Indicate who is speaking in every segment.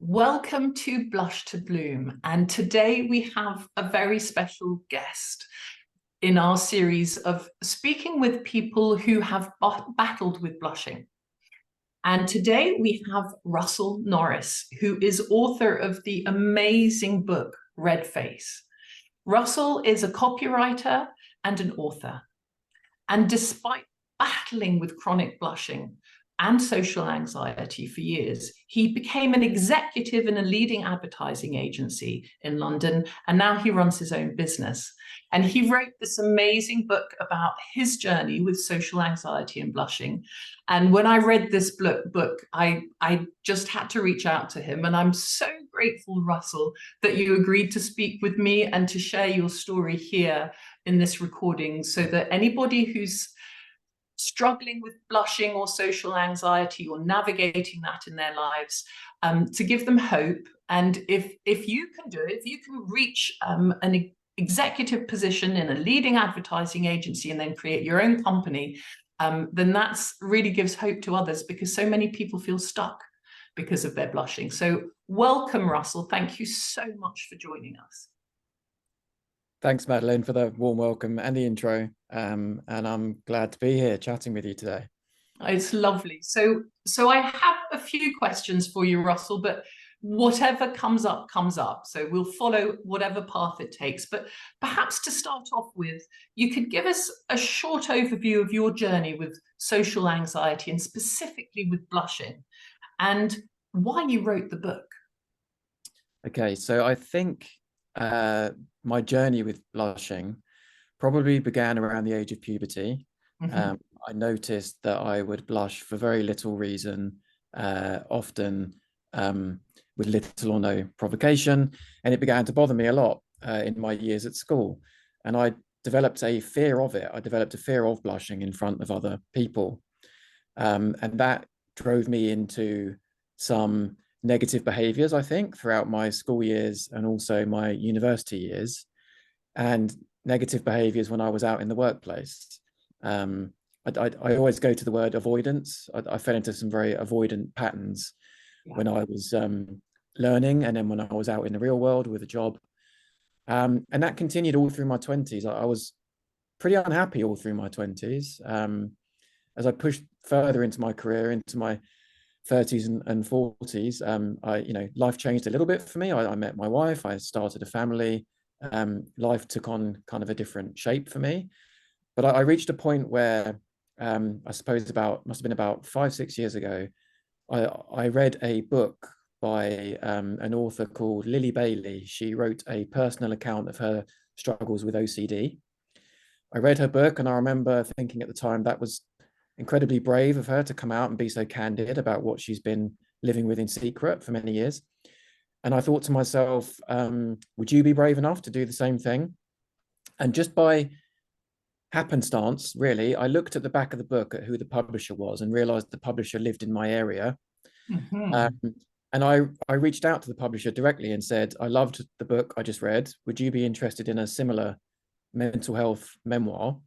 Speaker 1: Welcome to Blush to Bloom, and today we have a very special guest in our series of speaking with people who have battled with blushing. And today we have Russell Norris, who is author of the amazing book, Red Face. Russell is a copywriter and an author. And despite battling with chronic blushing and social anxiety for years, he became an executive in a leading advertising agency in London, and now he runs his own business. And he wrote this amazing book about his journey with social anxiety and blushing. And when I read this book, I just had to reach out to him. And I'm so grateful, Russell, that you agreed to speak with me and to share your story here in this recording, so that anybody who's struggling with blushing or social anxiety or navigating that in their lives, to give them hope. And if you can do it, if you can reach an executive position in a leading advertising agency and then create your own company, then that's really gives hope to others, because so many people feel stuck because of their blushing. So welcome, Russell. Thank you so much for joining us.
Speaker 2: Thanks, Madeline, for the warm welcome and the intro. And I'm glad to be here chatting with you today.
Speaker 1: It's lovely. So I have a few questions for you, Russell, but whatever comes up, comes up. So we'll follow whatever path it takes. But perhaps to start off with, you could give us a short overview of your journey with social anxiety and specifically with blushing, and why you wrote the book.
Speaker 2: Okay, so I think my journey with blushing probably began around the age of puberty.
Speaker 1: Mm-hmm.
Speaker 2: I noticed that I would blush for very little reason, often with little or no provocation, and it began to bother me a lot in my years at school. And I developed a fear of it. I developed a fear of blushing in front of other people. And that drove me into some negative behaviors, I think, throughout my school years and also my university years, and negative behaviors when I was out in the workplace. I always go to the word avoidance. I fell into some very avoidant patterns when I was learning, and then when I was out in the real world with a job. And that continued all through my 20s. I was pretty unhappy all through my 20s. As I pushed further into my career, into my 30s and 40s, life changed a little bit for me. I met my wife, I started a family. Life took on kind of a different shape for me. But I reached a point where I suppose must have been about 5-6 years ago, I read a book by an author called Lily Bailey. She wrote a personal account of her struggles with OCD. I read her book, and I remember thinking at the time that was incredibly brave of her to come out and be so candid about what she's been living with in secret for many years. And I thought to myself, would you be brave enough to do the same thing? And just by happenstance, really, I looked at the back of the book at who the publisher was and realized the publisher lived in my area. Mm-hmm. And I reached out to the publisher directly and said, I loved the book I just read. Would you be interested in a similar mental health memoir,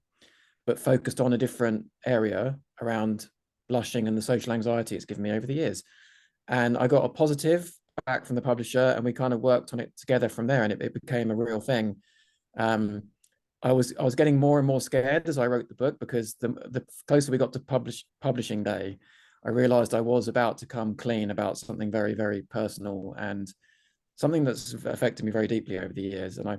Speaker 2: but focused on a different area around blushing and the social anxiety it's given me over the years? And I got a positive back from the publisher, and we kind of worked on it together from there, and it became a real thing. I was getting more and more scared as I wrote the book, because the closer we got to publishing day, I realized I was about to come clean about something very, very personal and something that's affected me very deeply over the years. And I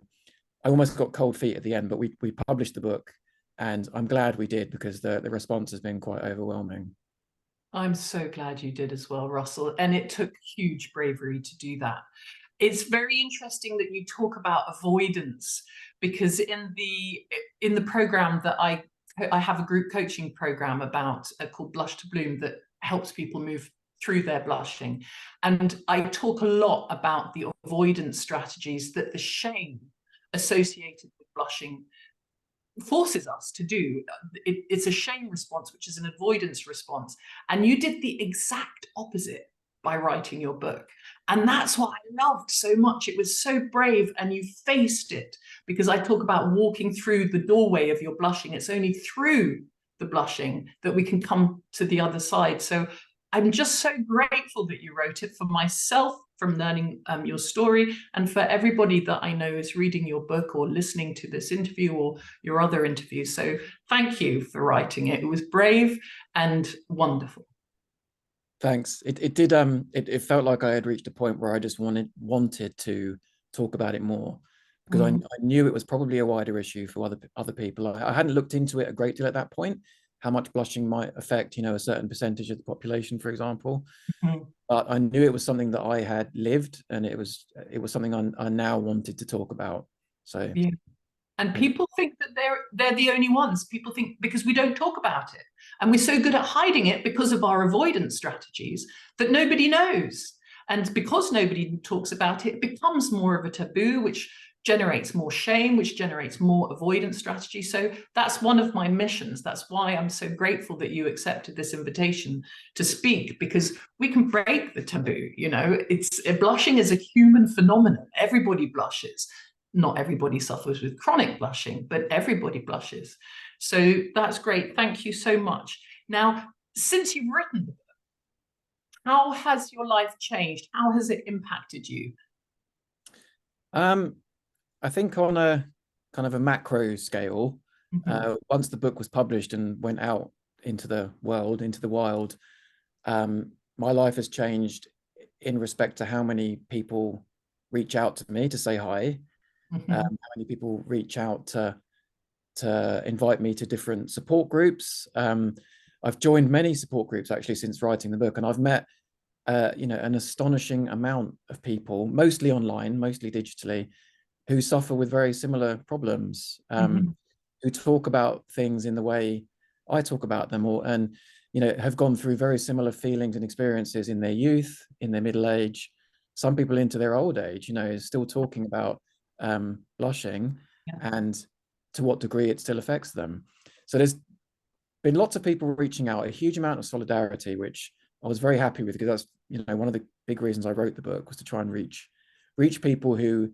Speaker 2: almost got cold feet at the end, but we published the book, and I'm glad we did, because the response has been quite overwhelming.
Speaker 1: I'm so glad you did as well, Russell. And it took huge bravery to do that. It's very interesting that you talk about avoidance, because in the program that I have a group coaching program about called Blush to Bloom, that helps people move through their blushing. And I talk a lot about the avoidance strategies that the shame associated with blushing forces us to do. It's a shame response, which is an avoidance response. And you did the exact opposite by writing your book. And that's what I loved so much. It was so brave, and you faced it, because I talk about walking through the doorway of your blushing. It's only through the blushing that we can come to the other side. So I'm just so grateful that you wrote it, for myself, from learning your story, and for everybody that I know is reading your book or listening to this interview or your other interviews. So thank you for writing it. It was brave and wonderful.
Speaker 2: Thanks. It did it felt like I had reached a point where I just wanted to talk about it more, because I knew it was probably a wider issue for other people. I hadn't looked into it a great deal at that point, how much blushing might affect, you know, a certain percentage of the population, for example. But I knew it was something that I had lived, and it was something I now wanted to talk about. So
Speaker 1: Yeah. And people think that they're the only ones. People think, because we don't talk about it, and we're so good at hiding it because of our avoidance strategies, that nobody knows. And because nobody talks about it, it becomes more of a taboo, which generates more shame, which generates more avoidance strategy. So that's one of my missions. That's why I'm so grateful that you accepted this invitation to speak, because we can break the taboo. You know, blushing is a human phenomenon. Everybody blushes. Not everybody suffers with chronic blushing, but everybody blushes. So that's great. Thank you so much. Now, since you've written the book, how has your life changed? How has it impacted you?
Speaker 2: I think on a kind of a macro scale, once the book was published and went out into the world, into the wild, my life has changed in respect to how many people reach out to me to say hi, how many people reach out to invite me to different support groups. I've joined many support groups actually since writing the book, and I've met you know, an astonishing amount of people, mostly online, mostly digitally, who suffer with very similar problems, who talk about things in the way I talk about them, and you know, have gone through very similar feelings and experiences in their youth, in their middle age, some people into their old age, you know, still talking about blushing, and to what degree it still affects them. So there's been lots of people reaching out, a huge amount of solidarity, which I was very happy with, because that's, you know, one of the big reasons I wrote the book, was to try and reach people who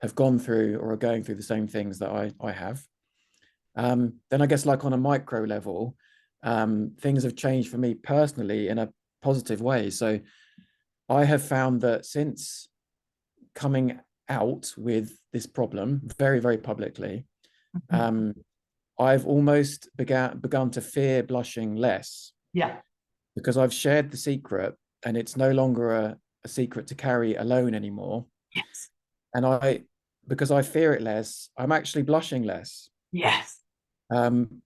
Speaker 2: have gone through or are going through the same things that I have. Then I guess, like on a micro level, things have changed for me personally in a positive way. So I have found that since coming out with this problem very, very publicly, I've almost begun to fear blushing less.
Speaker 1: Yeah.
Speaker 2: Because I've shared the secret, and it's no longer a secret to carry alone anymore.
Speaker 1: Yes.
Speaker 2: And because I fear it less, I'm actually blushing less.
Speaker 1: Yes.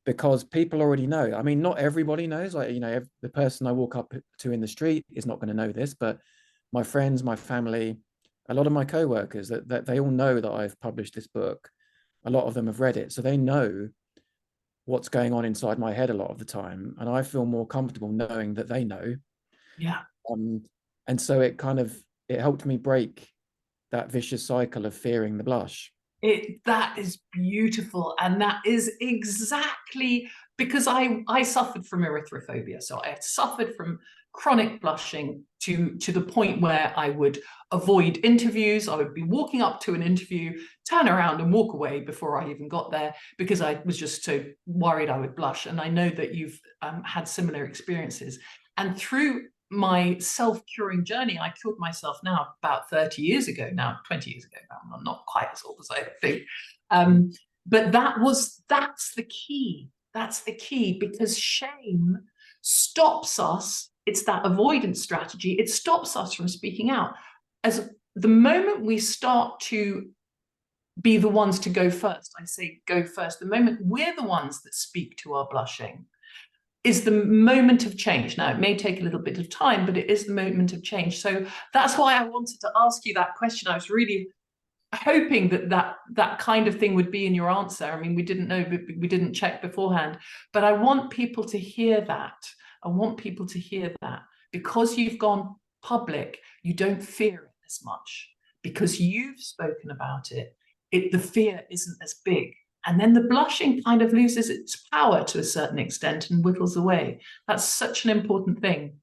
Speaker 2: Because people already know. I mean, not everybody knows. Like, you know, the person I walk up to in the street is not going to know this, but my friends, my family, a lot of my co-workers, that they all know that I've published this book. A lot of them have read it, so they know what's going on inside my head a lot of the time, and I feel more comfortable knowing that they know.
Speaker 1: Yeah.
Speaker 2: And so it helped me break that vicious cycle of fearing the blush.
Speaker 1: That is beautiful, and that is exactly because I suffered from erythrophobia, so I suffered from chronic blushing to the point where I would avoid interviews. I would be walking up to an interview, turn around and walk away before I even got there, because I was just so worried I would blush. And I know that you've had similar experiences, and through my self-curing journey, I cured myself now about 30 years ago, now 20 years ago. Now I'm not quite as old as I think. But that's the key. That's the key, because shame stops us. It's that avoidance strategy. It stops us from speaking out. As the moment we start to be the ones to go first, I say go first, the moment we're the ones that speak to our blushing, is the moment of change. Now, it may take a little bit of time, but it is the moment of change. So that's why I wanted to ask you that question. I was really hoping that kind of thing would be in your answer. I mean, we didn't know, we didn't check beforehand, but I want people to hear that. I want people to hear that because you've gone public, you don't fear it as much because you've spoken about it. The fear isn't as big. And then the blushing kind of loses its power to a certain extent and whittles away. That's such an important thing.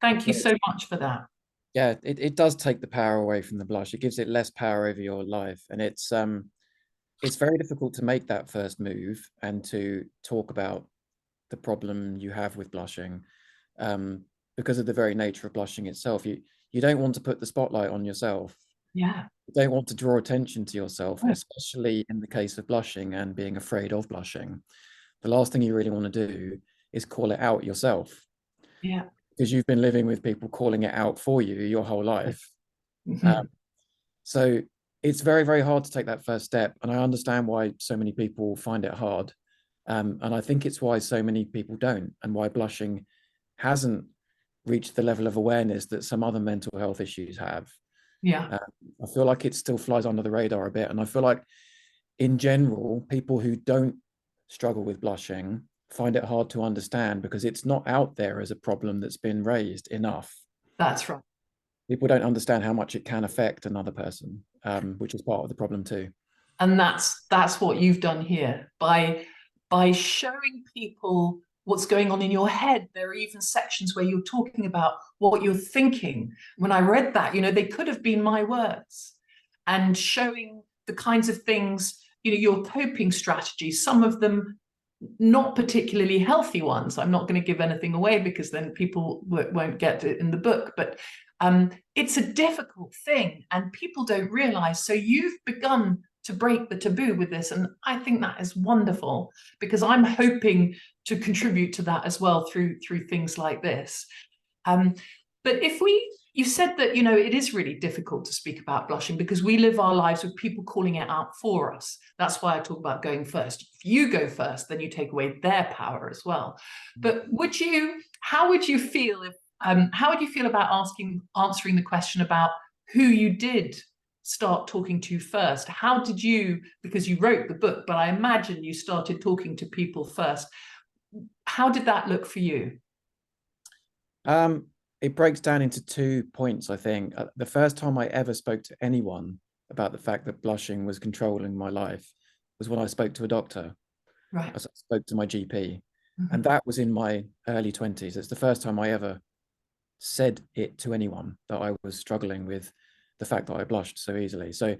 Speaker 1: Thank you so much for that.
Speaker 2: Yeah, it does take the power away from the blush. It gives it less power over your life. And it's very difficult to make that first move and to talk about the problem you have with blushing. because of the very nature of blushing itself. You don't want to put the spotlight on yourself.
Speaker 1: Yeah.
Speaker 2: You don't want to draw attention to yourself,
Speaker 1: Right.
Speaker 2: especially in the case of blushing and being afraid of blushing. The last thing you really want to do is call it out yourself,
Speaker 1: Yeah.
Speaker 2: because you've been living with people calling it out for you your whole life.
Speaker 1: Mhm.
Speaker 2: So it's very, very hard to take that first step. And I understand why so many people find it hard. And I think it's why so many people don't, and why blushing hasn't reached the level of awareness that some other mental health issues have.
Speaker 1: Yeah.
Speaker 2: I feel like it still flies under the radar a bit. And I feel like in general, people who don't struggle with blushing find it hard to understand because it's not out there as a problem that's been raised enough.
Speaker 1: That's right.
Speaker 2: People don't understand how much it can affect another person, which is part of the problem too.
Speaker 1: And that's what you've done here by showing people what's going on in your head. There are even sections where you're talking about what you're thinking. When I read that, they could have been my words, and showing the kinds of things, your coping strategies, some of them not particularly healthy ones. I'm not going to give anything away because then people won't get it in the book, but it's a difficult thing and people don't realize. So you've begun to break the taboo with this, and I think that is wonderful, because I'm hoping to contribute to that as well through things like this. But you said that, it is really difficult to speak about blushing because we live our lives with people calling it out for us. That's why I talk about going first. If you go first, then you take away their power as well. But how would you feel about answering the question about who you did start talking to first? How did you, because you wrote the book, but I imagine you started talking to people first. How did that look for you?
Speaker 2: It breaks down into 2 points, I think. The first time I ever spoke to anyone about the fact that blushing was controlling my life was when I spoke to a doctor.
Speaker 1: Right.
Speaker 2: I spoke to my GP, and
Speaker 1: Mhm.
Speaker 2: that was in my early 20s. It's the first time I ever said it to anyone, that I was struggling with the fact that I blushed so easily. So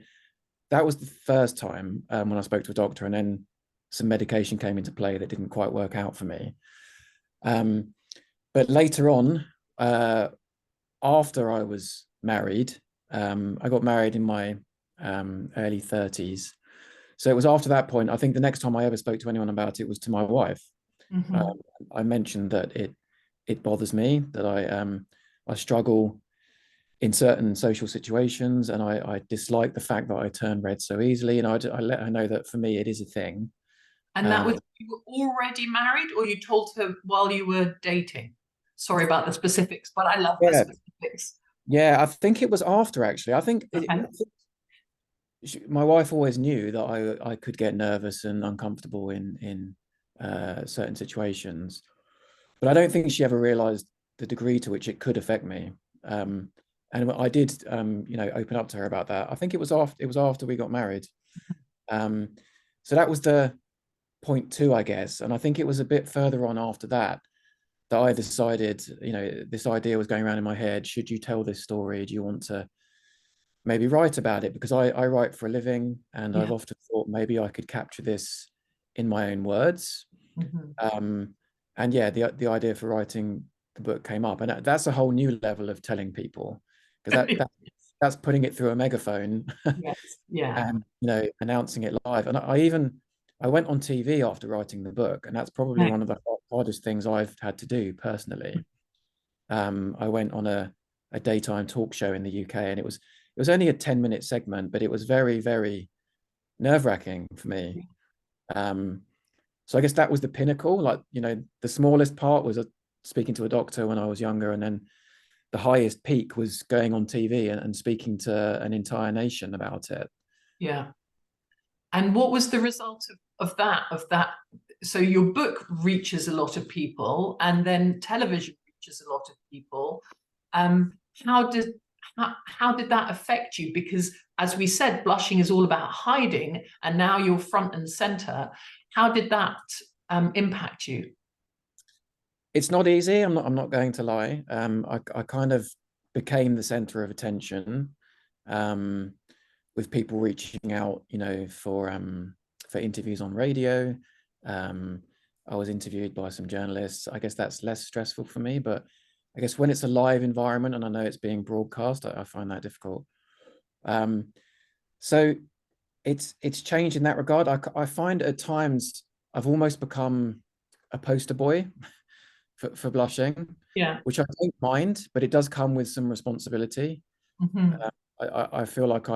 Speaker 2: that was the first time when I spoke to a doctor, and then some medication came into play that didn't quite work out for me. But later on, after I was married, I got married in my early 30s. So it was after that point, I think the next time I ever spoke to anyone about it was to my wife.
Speaker 1: Mhm.
Speaker 2: I mentioned that it bothers me, that I struggle in certain social situations, and I dislike the fact that I turn red so easily. And I let her know that for me, it is a thing.
Speaker 1: And that was, you were already married, or you told her while you were dating? Sorry about the specifics, but I love the
Speaker 2: Yeah,
Speaker 1: specifics.
Speaker 2: yeah, I think it was after, actually. I think
Speaker 1: Okay.
Speaker 2: my wife always knew that I could get nervous and uncomfortable in certain situations, but I don't think she ever realized the degree to which it could affect me. And I did, open up to her about that. I think it was after we got married. So that was the point two, I guess. And I think it was a bit further on after that that I decided, this idea was going around in my head. Should you tell this story? Do you want to maybe write about it? Because I write for a living, and I've
Speaker 1: Yeah.
Speaker 2: often thought maybe I could capture this in my own words.
Speaker 1: Mhm.
Speaker 2: And yeah, the idea for writing the book came up, and that's a whole new level of telling people, because that's putting it through a megaphone
Speaker 1: Yes. Yeah.
Speaker 2: and announcing it live. And I went on TV after writing the book, and that's probably
Speaker 1: Right.
Speaker 2: one of the hardest things I've had to do personally. I went on a daytime talk show in the UK, and it was only a 10-minute segment, but it was very, very nerve-wracking for me. So I guess that was the pinnacle. Like, the smallest part was speaking to a doctor when I was younger, and then the highest peak was going on TV and speaking to an entire nation about it.
Speaker 1: Yeah. And what was the result of that? So your book reaches a lot of people, and then television reaches a lot of people. Um, how did how did that affect you? Because as we said, blushing is all about hiding, and now you're front and center. How did that impact you?
Speaker 2: It's not easy. I'm not going to lie. I kind of became the center of attention, um, with people reaching out, for interviews on radio. Um, I was interviewed by some journalists. I guess that's less stressful for me, but I guess when it's a live environment and I know it's being broadcast, I find that difficult. So it's changed in that regard. I find at times I've almost become a poster boy for blushing,
Speaker 1: Yeah.
Speaker 2: which I don't mind, but it does come with some responsibility.
Speaker 1: Mm-hmm.
Speaker 2: I feel like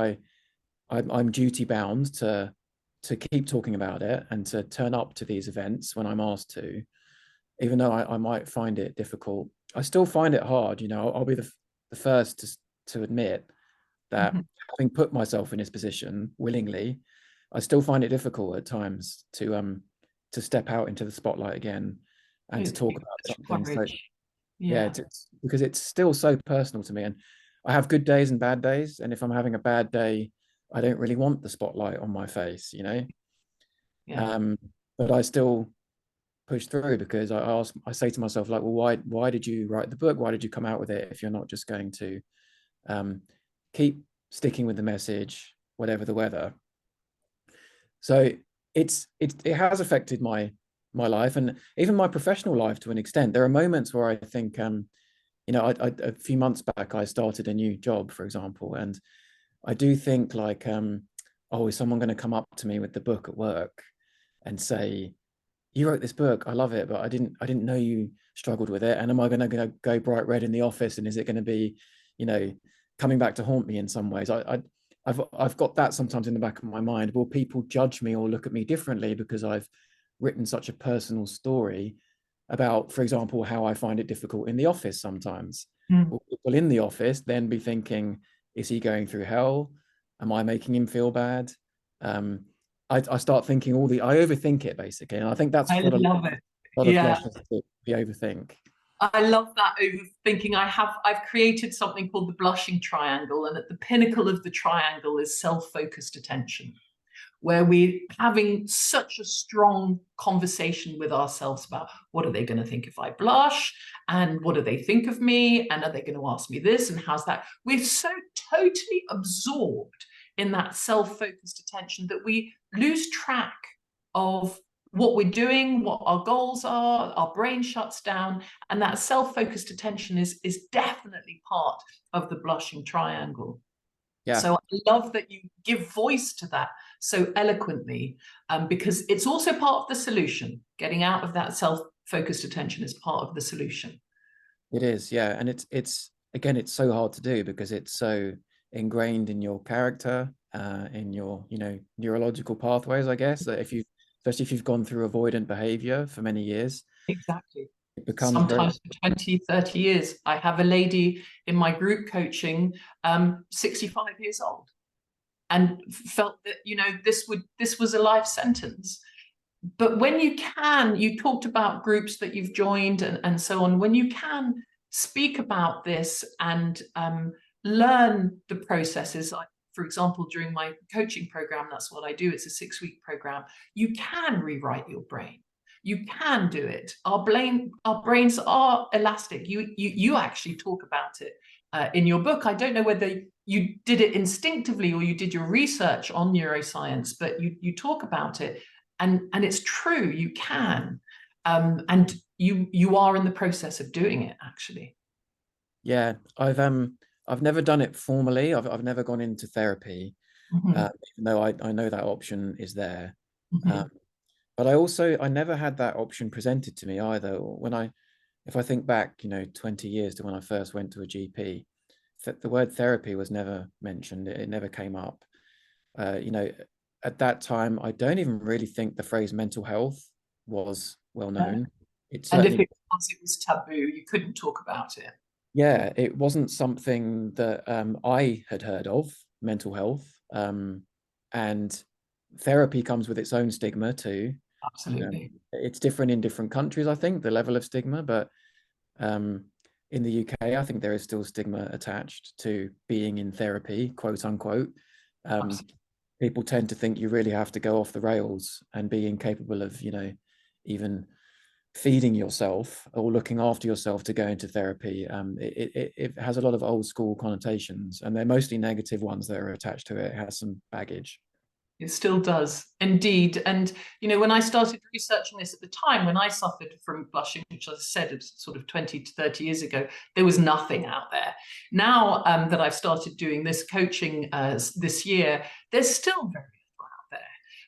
Speaker 2: I'm duty bound to keep talking about it and to turn up to these events when I'm asked to, even though I might find it difficult. I still find it hard. I'll be the first to admit that
Speaker 1: Mm-hmm.
Speaker 2: having put myself in this position willingly, I still find it difficult at times to step out into the spotlight again and to
Speaker 1: It
Speaker 2: talk
Speaker 1: takes
Speaker 2: about
Speaker 1: such
Speaker 2: something. So
Speaker 1: courage.
Speaker 2: yeah,
Speaker 1: Yeah.
Speaker 2: it's because it's still so personal to me, and I have good days and bad days, and if I'm having a bad day, I don't really want the spotlight on my face.
Speaker 1: Yeah.
Speaker 2: um but I still push through because I say to myself, like, well, why did you write the book? Why did you come out with it if you're not just going to um keep sticking with the message whatever the weather? So it has affected my life and even my professional life to an extent. There are moments where I think a few months back, I started a new job, for example, and I do think like, oh, is someone going to come up to me with the book at work and say, "You wrote this book, I love it, but I didn't know you struggled with it, and am I going to go bright red in the office, and is it going to be, you know, coming back to haunt me in some ways?" I've got that sometimes in the back of my mind. Will people judge me or look at me differently because I've written such a personal story about, for example, how I find it difficult in the office sometimes?
Speaker 1: Mm.
Speaker 2: Will people in the office then be thinking, is he going through hell? Am I making him feel bad? I start thinking I overthink it basically. And I think that's
Speaker 1: I
Speaker 2: what a
Speaker 1: love it.
Speaker 2: lot of
Speaker 1: Yeah.
Speaker 2: blushes do, we overthink.
Speaker 1: I love that overthinking. I've created something called the blushing triangle, and at the pinnacle of the triangle is self-focused attention, where we're having such a strong conversation with ourselves about what are they going to think if I blush, and what do they think of me, and are they going to ask me this, and how's that? We're so totally absorbed in that self-focused attention that we lose track of what we're doing, what our goals are, our brain shuts down, and that self-focused attention is definitely part of the blushing triangle.
Speaker 2: Yeah,
Speaker 1: So I love that you give voice to that so eloquently, because it's also part of the solution. Getting out of that self-focused attention is part of the solution.
Speaker 2: it is. Yeah. And it's again, it's so hard to do because it's so ingrained in your character, in your, neurological pathways, I guess, that especially if you've gone through avoidant behavior for many years,
Speaker 1: Exactly.
Speaker 2: it becomes very,
Speaker 1: Sometimes for 20, 30 years. I have a lady in my group coaching, 65 years old, and felt that, this was a life sentence. But when you talked about groups that you've joined and so on, when you can speak about this and learn the processes, like, for example, during my coaching program, that's what I do. It's a 6-week program. You can rewrite your brain. You can do it. Our brains are elastic. You actually talk about it in your book. I don't know whether you did it instinctively or you did your research on neuroscience, but you talk about it, and it's true. You can, and you are in the process of doing it, actually.
Speaker 2: yeah. I've never done it formally. I've never gone into therapy,
Speaker 1: Mm-hmm.
Speaker 2: even though I know that option is there.
Speaker 1: Mm-hmm.
Speaker 2: But I never had that option presented to me either. If I think back, 20 years to when I first went to a GP, the word therapy was never mentioned. It never came up. You know, at that time, I don't even really think the phrase mental health was well known. It
Speaker 1: And if
Speaker 2: certainly,
Speaker 1: it was taboo, you couldn't talk about it.
Speaker 2: yeah, it wasn't something that I had heard of, mental health. And therapy comes with its own stigma too.
Speaker 1: Absolutely.
Speaker 2: It's different in different countries, I think, the level of stigma, but in the UK, I think there is still stigma attached to being in therapy, quote unquote. Um,
Speaker 1: Absolutely.
Speaker 2: People tend to think you really have to go off the rails and be incapable of, even feeding yourself or looking after yourself to go into therapy. It has a lot of old school connotations, and they're mostly negative ones that are attached to it. It has some baggage.
Speaker 1: It still does, indeed. And, you know, when I started researching this at the time, when I suffered from blushing, which as I said, it was sort of 20 to 30 years ago, there was nothing out there. Now that I've started doing this coaching this year, there's still very little out there.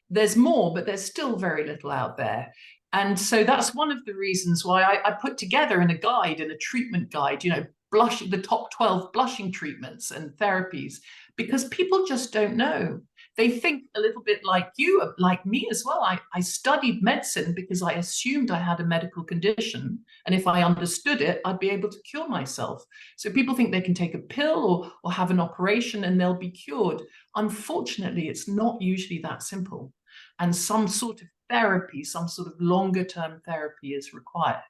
Speaker 1: There's more, but there's still very little out there. And so that's one of the reasons why I put together in a guide, in a treatment guide, you know, blushing, the top 12 blushing treatments and therapies, because people just don't know. They think a little bit like you, like me as well. I studied medicine because I assumed I had a medical condition. And if I understood it, I'd be able to cure myself. So people think they can take a pill or have an operation and they'll be cured. Unfortunately, it's not usually that simple. And some sort of therapy, some sort of longer term therapy is required.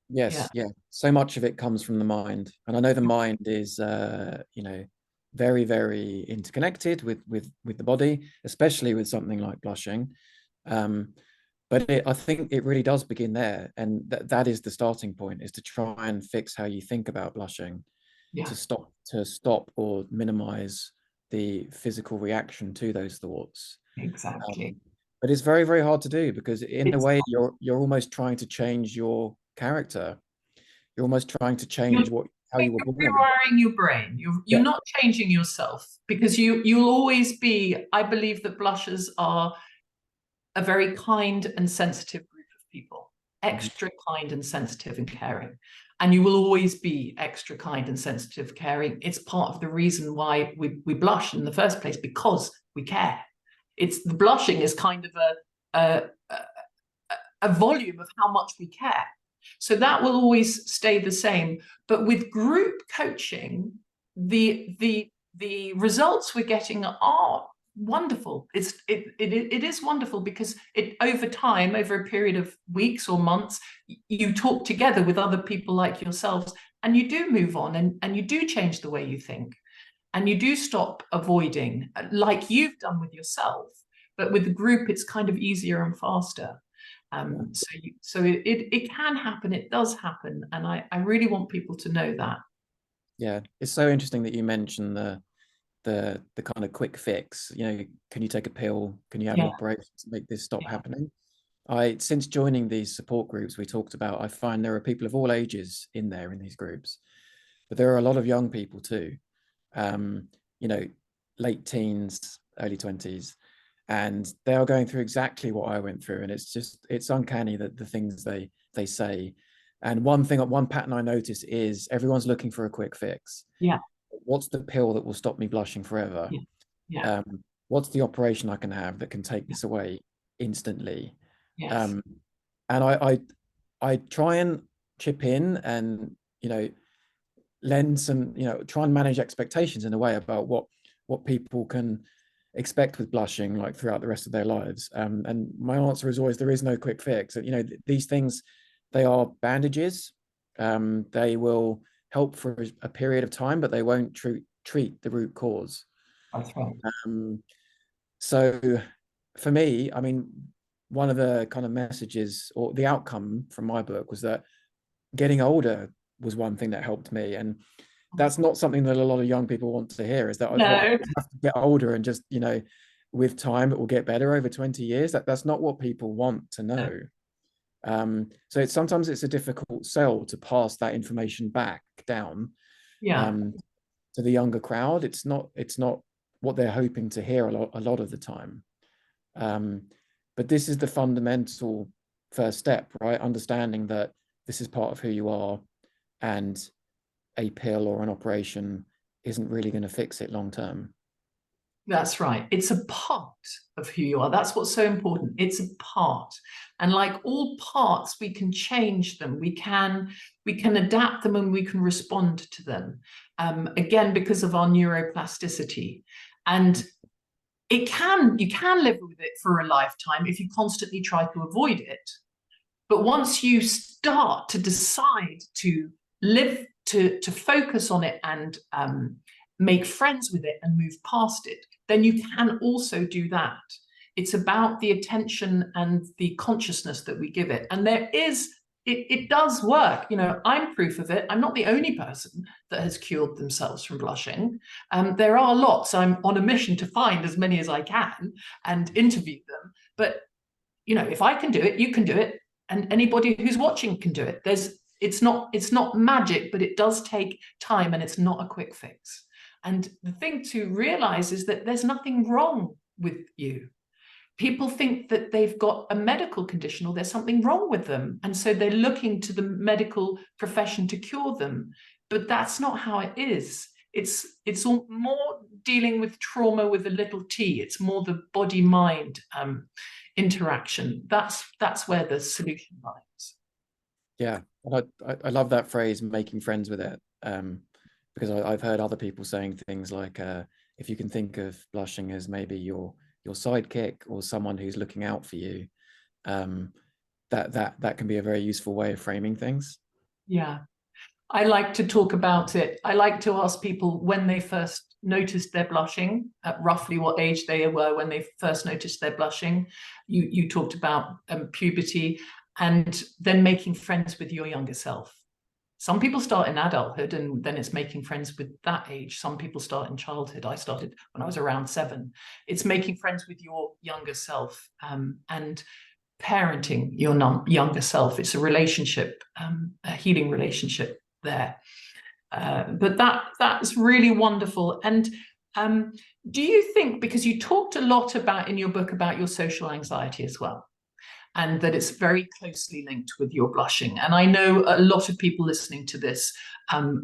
Speaker 2: Yes, yeah. So much of it comes from the mind. And I know the mind is, you know, very, very interconnected with the body, especially with something like blushing. But I think it really does begin there, and that is the starting point, is to try and fix how you think about blushing, to stop or minimize the physical reaction to those thoughts.
Speaker 1: Exactly.
Speaker 2: But it's very, very hard to do, because in a way you're almost trying to change your character. You're almost trying to change how you were born.
Speaker 1: You're rewiring your brain. You're not changing yourself, because you'll always be. I believe that blushers are a very kind and sensitive group of people, extra kind and sensitive and caring. And you will always be extra kind and sensitive, caring. It's part of the reason why we blush in the first place, because we care. It's the blushing is kind of a volume of how much we care. So that will always stay the same. But with group coaching, the results we're getting are wonderful. It is wonderful, because over time, over a period of weeks or months, you talk together with other people like yourselves, and you do move on, and you do change the way you think, and you do stop avoiding, like you've done with yourself. But with the group, it's kind of easier and faster. So it can happen. It does happen, and I really want people to know that.
Speaker 2: Yeah, it's so interesting that you mentioned the kind of quick fix. You know, can you take a pill? Can you have an operation to make this stop happening? Since joining these support groups we talked about, I find there are people of all ages in these groups, but there are a lot of young people too. You know, late teens, early 20s. And they are going through exactly what I went through. And it's uncanny that the things they say. And one pattern I notice is everyone's looking for a quick fix.
Speaker 1: Yeah.
Speaker 2: What's the pill that will stop me blushing forever?
Speaker 1: Yeah.
Speaker 2: What's the operation I can have that can take this away instantly?
Speaker 1: Yes.
Speaker 2: And I try and chip in and, you know, lend some, you know, try and manage expectations in a way about what people can expect with blushing, like throughout the rest of their lives. And my answer is always, there is no quick fix. You know, these things, they are bandages. They will help for a period of time, but they won't treat the root cause.
Speaker 1: That's right.
Speaker 2: So for me, I mean, one of the kind of messages or the outcome from my book was that getting older was one thing that helped me. And that's not something that a lot of young people want to hear, is that I have to get older and just, you know, with time it will get better over 20 years. That's not what people want to know. So sometimes it's a difficult sell to pass that information back down to the younger crowd. It's not what they're hoping to hear a lot of the time. But this is the fundamental first step, right? Understanding that this is part of who you are, and a pill or an operation isn't really going to fix it long term.
Speaker 1: That's right. It's a part of who you are. That's what's so important. It's a part. And like all parts, we can change them. We can adapt them, and we can respond to them. Again, because of our neuroplasticity. And you can live with it for a lifetime if you constantly try to avoid it. But once you start to decide to live, to focus on it and make friends with it and move past it, then you can also do that. It's about the attention and the consciousness that we give it. And there is it does work. You know, I'm proof of it. I'm not the only person that has cured themselves from blushing. There are lots. I'm on a mission to find as many as I can and interview them. But, you know, if I can do it, you can do it. And anybody who's watching can do it. It's not magic, but it does take time, and it's not a quick fix. And the thing to realize is that there's nothing wrong with you. People think that they've got a medical condition or there's something wrong with them. And so they're looking to the medical profession to cure them. But that's not how it is. It's all more dealing with trauma with a little t. It's more the body-mind interaction. That's where the solution lies.
Speaker 2: Yeah, I love that phrase, making friends with it, because I've heard other people saying things like, if you can think of blushing as maybe your sidekick or someone who's looking out for you, that can be a very useful way of framing things.
Speaker 1: Yeah. I like to talk about it. I like to ask people when they first noticed their blushing, at roughly what age they were when they first noticed their blushing. You talked about puberty, and then making friends with your younger self. Some people start in adulthood, and then it's making friends with that age. Some people start in childhood. I started when I was around 7. It's making friends with your younger self, and parenting your younger self. It's a relationship, a healing relationship there. But that's really wonderful. And do you think, because you talked a lot about in your book about your social anxiety as well, and that it's very closely linked with your blushing. And I know a lot of people listening to this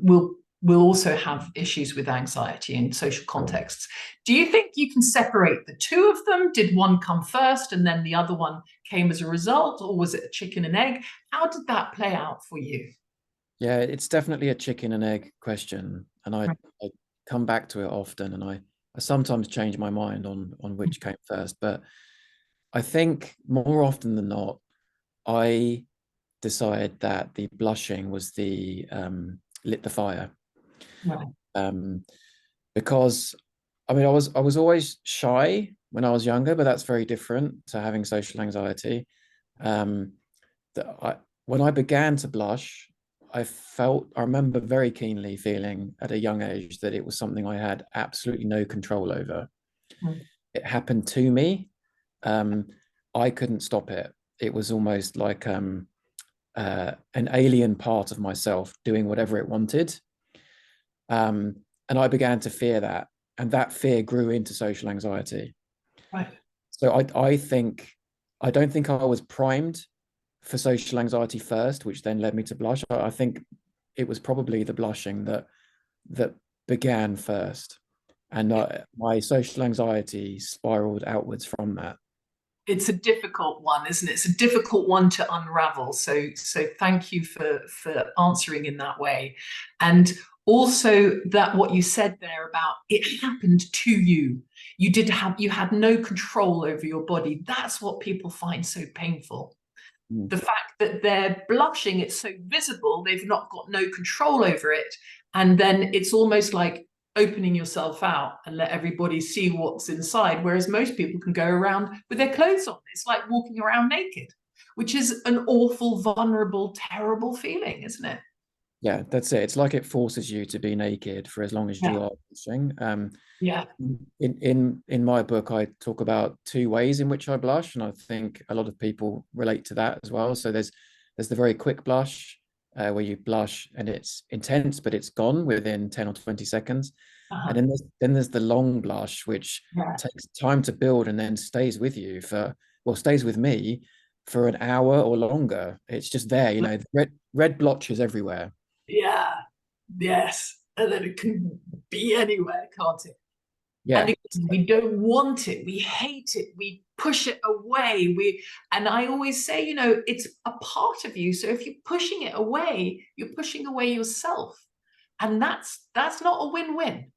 Speaker 1: will also have issues with anxiety in social contexts. Do you think you can separate the two of them? Did one come first and then the other one came as a result, or was it a chicken and egg? How did that play out for you?
Speaker 2: Yeah, it's definitely a chicken and egg question, and I come back to it often, and I sometimes change my mind on which came first, but I think more often than not, I decide that the blushing was the lit the fire.
Speaker 1: Right.
Speaker 2: Because I mean, I was always shy when I was younger, but that's very different to having social anxiety. When I began to blush, I remember very keenly feeling at a young age that it was something I had absolutely no control over.
Speaker 1: Mm.
Speaker 2: It happened to me. I couldn't stop it. It was almost like an alien part of myself doing whatever it wanted. And I began to fear that, and that fear grew into social anxiety.
Speaker 1: Right.
Speaker 2: So I don't think I was primed for social anxiety first, which then led me to blush. I think it was probably the blushing that began first, and my social anxiety spiraled outwards from that.
Speaker 1: It's a difficult one, isn't it? It's a difficult one to unravel. So thank you for answering in that way. And also that what you said there about it happened to you. You had no control over your body. That's what people find so painful.
Speaker 2: Mm.
Speaker 1: The fact that they're blushing, it's so visible, they've not got no control over it. And then it's almost like opening yourself out and let everybody see what's inside, whereas most people can go around with their clothes on. It's like walking around naked, which is an awful, vulnerable, terrible feeling, isn't it?
Speaker 2: Yeah, that's it. It's like it forces you to be naked for as long as you are blushing.
Speaker 1: Yeah.
Speaker 2: In my book, I talk about 2 ways in which I blush, and I think a lot of people relate to that as well. So there's the very quick blush, where you blush and it's intense, but it's gone within 10 or 20 seconds.
Speaker 1: Uh-huh.
Speaker 2: And then there's the long blush, which takes time to build and then stays with you stays with me for an hour or longer. It's just there, you know, red blotches everywhere.
Speaker 1: Yeah. Yes. And then it can be anywhere, can't it?
Speaker 2: Yeah.
Speaker 1: And again, we don't want it. We hate it. We push it away. And I always say, you know, it's a part of you. So if you're pushing it away, you're pushing away yourself. And that's not a win-win.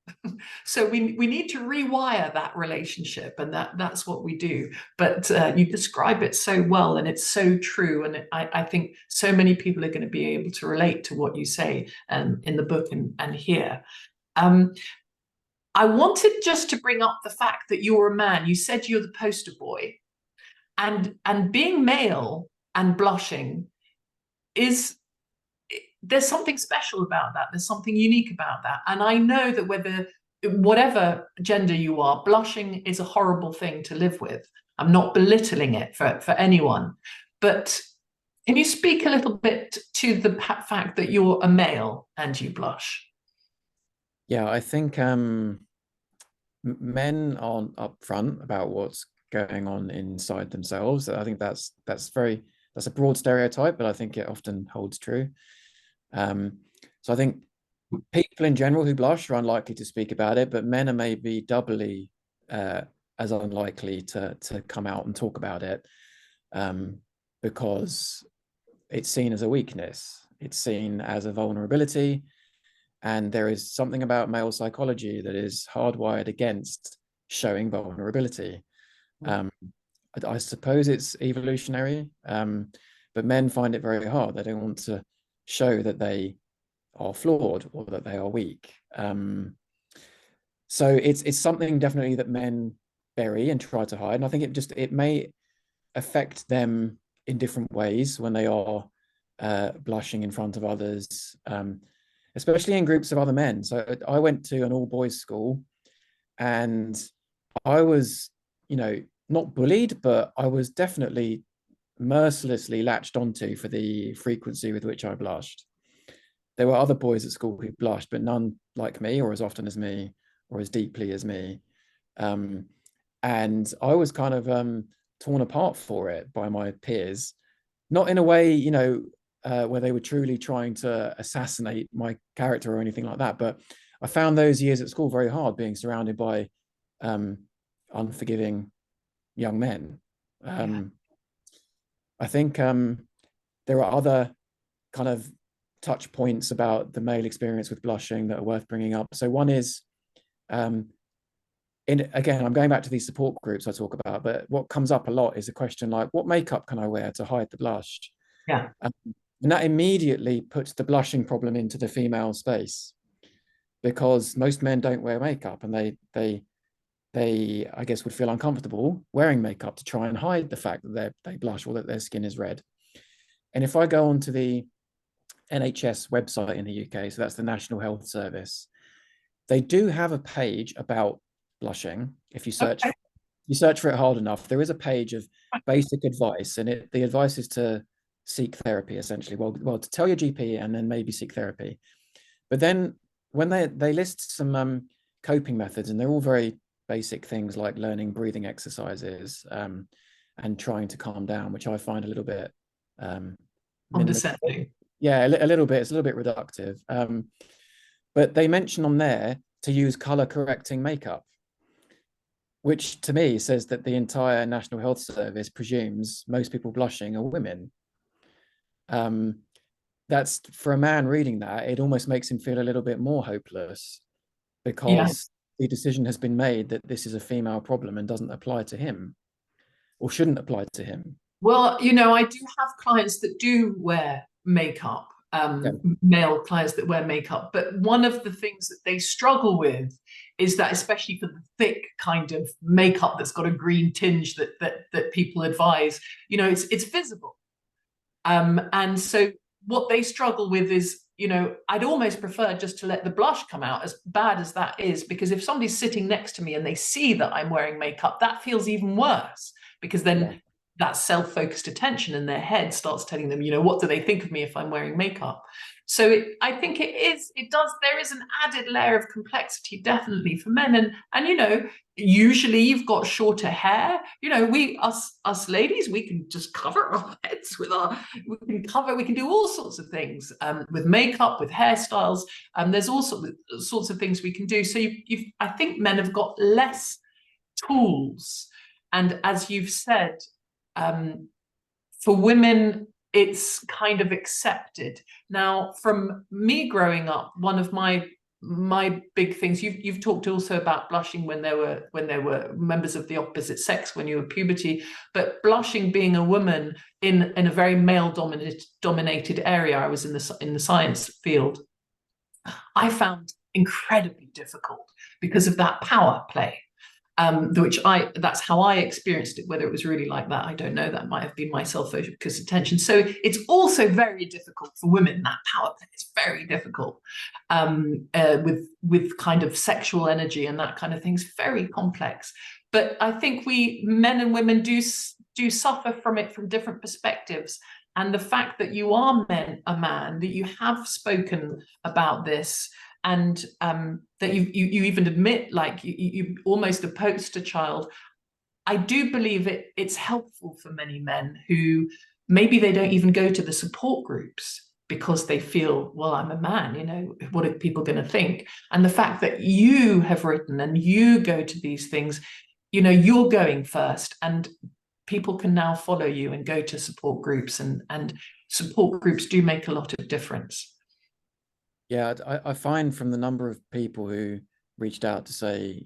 Speaker 1: So we need to rewire that relationship, and that's what we do. But you describe it so well, and it's so true. And I think so many people are going to be able to relate to what you say in the book and here. I wanted just to bring up the fact that you're a man. You said you're the poster boy, and being male and blushing is there's something special about that. There's something unique about that. And I know that whatever gender you are, blushing is a horrible thing to live with. I'm not belittling it for anyone. But can you speak a little bit to the fact that you're a male and you blush?
Speaker 2: Yeah, I think men aren't upfront about what's going on inside themselves. I think that's a broad stereotype, but I think it often holds true. So I think people in general who blush are unlikely to speak about it, but men are maybe doubly as unlikely to come out and talk about it, because it's seen as a weakness. It's seen as a vulnerability. And there is something about male psychology that is hardwired against showing vulnerability. I suppose it's evolutionary, but men find it very hard. They don't want to show that they are flawed or that they are weak. So it's something definitely that men bury and try to hide. And I think it may affect them in different ways when they are blushing in front of others, especially in groups of other men. So I went to an all-boys school, and I was, not bullied, but I was definitely mercilessly latched onto for the frequency with which I blushed. There were other boys at school who blushed, but none like me, or as often as me, or as deeply as me. And I was kind of torn apart for it by my peers, not in a way, where they were truly trying to assassinate my character or anything like that. But I found those years at school very hard, being surrounded by unforgiving young men. I think there are other kind of touch points about the male experience with blushing that are worth bringing up. So one is, again, I'm going back to these support groups I talk about, but what comes up a lot is a question like, what makeup can I wear to hide the blush?
Speaker 1: Yeah.
Speaker 2: And that immediately puts the blushing problem into the female space, because most men don't wear makeup, and they I guess would feel uncomfortable wearing makeup to try and hide the fact that they blush or that their skin is red. And if I go onto the NHS website in the UK, so that's the National Health Service, they do have a page about blushing. If you search for it hard enough, there is a page of basic advice, and the advice is to seek therapy, essentially. Well, to tell your GP and then maybe seek therapy. But then when they list some coping methods, and they're all very basic things like learning breathing exercises and trying to calm down, which I find a little bit
Speaker 1: condescending.
Speaker 2: Yeah, a little bit. It's a little bit reductive. But they mention on there to use color correcting makeup, which to me says that the entire National Health Service presumes most people blushing are women. That's, for a man reading that, it almost makes him feel a little bit more hopeless, because the decision has been made that this is a female problem and doesn't apply to him, or shouldn't apply to him.
Speaker 1: Well, I do have clients that do wear makeup, male clients that wear makeup, but one of the things that they struggle with is that, especially for the thick kind of makeup that's got a green tinge that people advise, it's visible. And so what they struggle with is, I'd almost prefer just to let the blush come out, as bad as that is, because if somebody's sitting next to me and they see that I'm wearing makeup, that feels even worse, because then that self-focused attention in their head starts telling them, what do they think of me if I'm wearing makeup? So I think there is an added layer of complexity, definitely, for men. And usually you've got shorter hair. Us ladies, we can just cover our heads we can do all sorts of things with makeup, with hairstyles. There's all sorts of things we can do. So I think men have got less tools. And as you've said, for women, it's kind of accepted. Now, from me growing up, one of my big things, you've talked also about blushing when there were members of the opposite sex, when you were puberty, but blushing, being a woman in a very male dominated area, I was in the science field, I found incredibly difficult because of that power play. that's how I experienced it. Whether it was really like that, I don't know. That might have been my self-focused attention. So it's also very difficult for women. That power play is very difficult, with kind of sexual energy and that kind of thing. It's very complex. But I think we men and women do suffer from it from different perspectives. And the fact that you are a man, that you have spoken about this, and that you even admit, like you almost a poster child. I do believe it's helpful for many men who maybe they don't even go to the support groups because they feel, well, I'm a man, what are people going to think? And the fact that you have written and you go to these things, you're going first, and people can now follow you and go to support groups, and support groups do make a lot of difference.
Speaker 2: Yeah, I find from the number of people who reached out to say,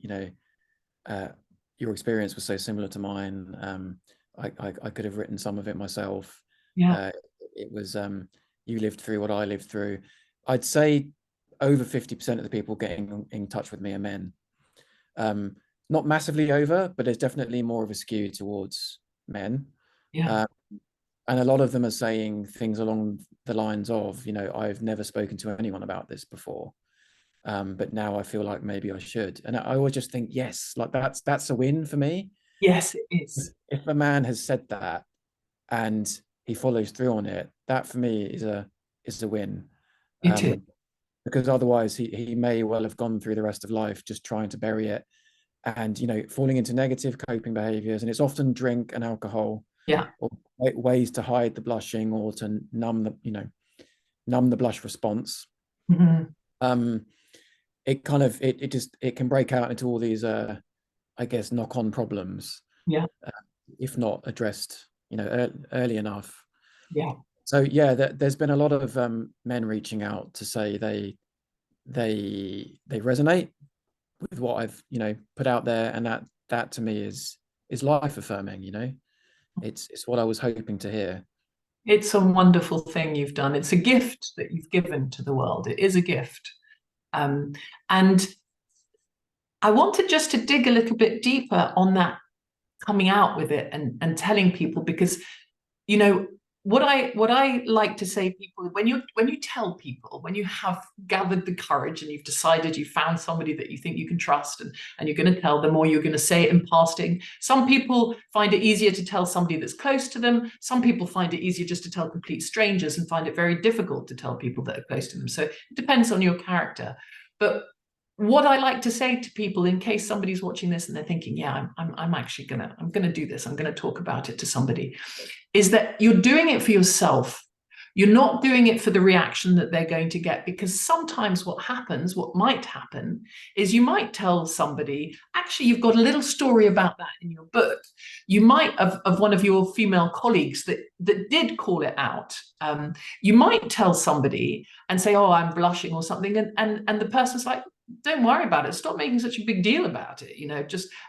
Speaker 2: your experience was so similar to mine. I could have written some of it myself.
Speaker 1: Yeah.
Speaker 2: It was, you lived through what I lived through. I'd say over 50% of the people getting in touch with me are men. Not massively over, but there's definitely more of a skew towards men.
Speaker 1: Yeah.
Speaker 2: And a lot of them are saying things along the lines of, I've never spoken to anyone about this before, but now I feel like maybe I should. And I always just think, yes, like that's a win for me.
Speaker 1: Yes, it is.
Speaker 2: If a man has said that and he follows through on it, that for me is a win.
Speaker 1: It is.
Speaker 2: Because otherwise he may well have gone through the rest of life just trying to bury it, and falling into negative coping behaviors. And it's often drink and alcohol,
Speaker 1: Yeah.
Speaker 2: or ways to hide the blushing, or to numb the blush response.
Speaker 1: Mm-hmm.
Speaker 2: It kind of it can break out into all these I guess knock-on problems,
Speaker 1: Yeah.
Speaker 2: if not addressed early enough.
Speaker 1: Yeah.
Speaker 2: So yeah, there's been a lot of men reaching out to say they resonate with what I've put out there, and that to me is life affirming. It's what I was hoping to hear.
Speaker 1: It's a wonderful thing you've done. It's a gift that you've given to the world. It is a gift. And I wanted just to dig a little bit deeper on that, coming out with it and telling people, because what I like to say to people, when you tell people, when you have gathered the courage and you've decided you found somebody that you think you can trust, and you're going to tell them, or you're going to say it in passing. Some people find it easier to tell somebody that's close to them. Some people find it easier just to tell complete strangers, and find it very difficult to tell people that are close to them. So it depends on your character. But what I like to say to people, in case somebody's watching this and they're thinking, yeah, I'm actually I'm gonna do this, I'm gonna talk about it to somebody, is that you're doing it for yourself. You're not doing it for the reaction that they're going to get, because sometimes what might happen is you might tell somebody, actually, you've got a little story about that in your book. You might have, of one of your female colleagues that did call it out. You might tell somebody and say, oh, I'm blushing or something. And the person's like, don't worry about it. Stop making such a big deal about it,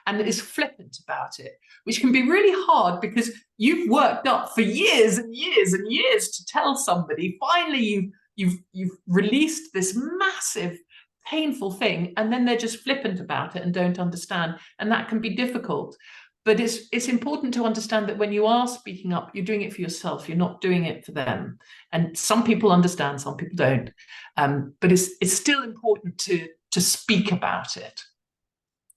Speaker 1: and is flippant about it, which can be really hard, because you've worked up for years and years and years to tell somebody. Finally, you've released this massive, painful thing, and then they're just flippant about it and don't understand, and that can be difficult. But it's important to understand that when you are speaking up, you're doing it for yourself. You're not doing it for them. And some people understand, some people don't. But it's still important to speak about it.